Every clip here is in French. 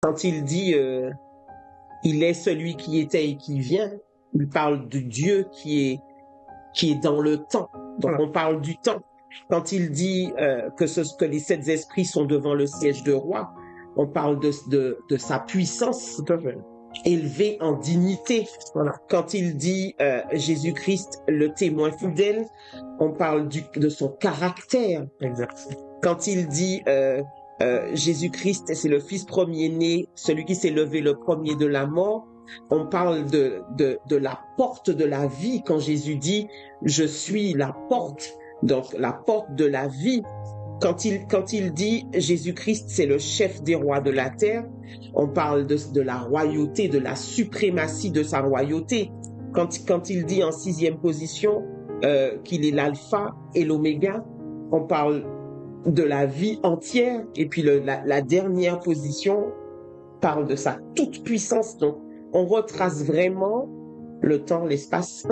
Quand il dit il est celui qui était et qui vient, il parle de Dieu qui est dans le temps. Donc on parle du temps. Quand il dit que les 7 esprits sont devant le siège de roi, on parle de sa puissance élevée en dignité. Voilà. Quand il dit Jésus-Christ, le témoin fidèle, on parle de son caractère. Exact. Quand il dit Jésus-Christ, c'est le fils premier-né, celui qui s'est levé le premier de la mort, on parle de la porte de la vie quand Jésus dit « Je suis la porte », donc la porte de la vie. Quand il dit Jésus-Christ, c'est le chef des rois de la terre, on parle de la royauté, de la suprématie de sa royauté. Quand il dit en 6e position qu'il est l'alpha et l'oméga, on parle de la vie entière. Et puis la dernière position parle de sa toute puissance. Donc, on retrace vraiment le temps, l'espace.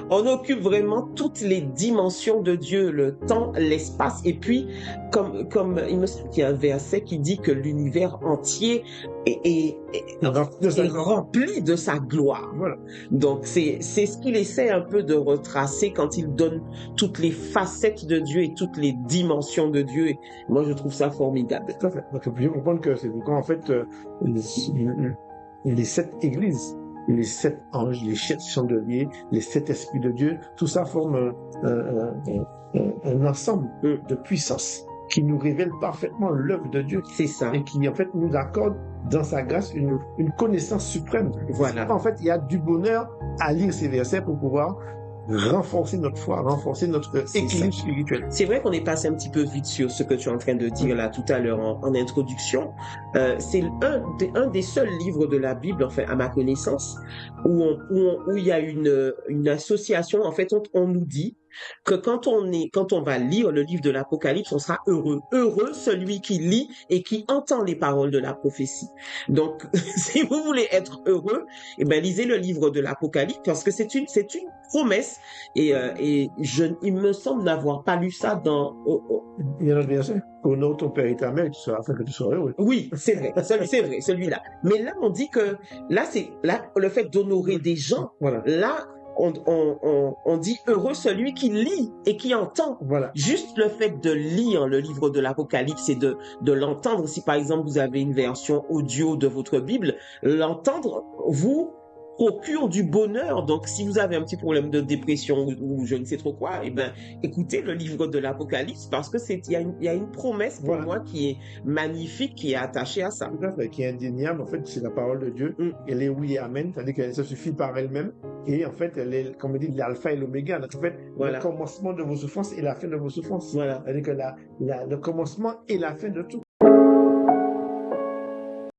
On occupe vraiment toutes les dimensions de Dieu, le temps, l'espace. Et puis, comme il me semble qu'il y a un verset qui dit que l'univers entier est rempli de sa gloire. Voilà. Donc, c'est ce qu'il essaie un peu de retracer quand il donne toutes les facettes de Dieu et toutes les dimensions de Dieu. Et moi, je trouve ça formidable. Tout à fait. Donc, il faut bien comprendre que c'est pourquoi, en fait, les 7 églises, les 7 anges, les 7 chandeliers, les 7 esprits de Dieu, tout ça forme un ensemble de puissance qui nous révèle parfaitement l'œuvre de Dieu. C'est ça. Et qui, en fait, nous accorde dans sa grâce une connaissance suprême. Voilà. En fait, il y a du bonheur à lire ces versets pour pouvoir renforcer notre foi, renforcer notre équilibre spirituel. C'est vrai qu'on est passé un petit peu vite sur ce que tu es en train de dire là tout à l'heure en introduction. C'est un des seuls livres de la Bible, enfin à ma connaissance, où il y a une association. En fait, on nous dit que quand on va lire le livre de l'Apocalypse, on sera heureux. Heureux celui qui lit et qui entend les paroles de la prophétie. Donc, si vous voulez être heureux, eh ben, lisez le livre de l'Apocalypse parce que c'est une promesse. Et il me semble n'avoir pas lu ça dans... Il y a un autre verset. Honore ton Père éternel, afin que tu sois heureux. Oui, c'est vrai, celui-là. Mais là, on dit que, là, le fait d'honorer des gens, voilà. Là, on dit heureux celui qui lit et qui entend. Voilà. Juste le fait de lire le livre de l'Apocalypse et de l'entendre, si par exemple vous avez une version audio de votre Bible, l'entendre vous procure du bonheur. Donc, si vous avez un petit problème de dépression ou je ne sais trop quoi, eh ben, écoutez le livre de l'Apocalypse parce que il y a une promesse pour moi qui est magnifique, qui est attachée à ça. Tout à fait, qui est indéniable. En fait, c'est la parole de Dieu. Elle est oui et amen. C'est-à-dire qu'elle se suffit par elle-même. Et en fait, elle est, comme on dit, l'alpha et l'oméga. En fait, voilà. Le commencement de vos souffrances et la fin de vos souffrances. Voilà. C'est-à-dire que le commencement et la fin de tout.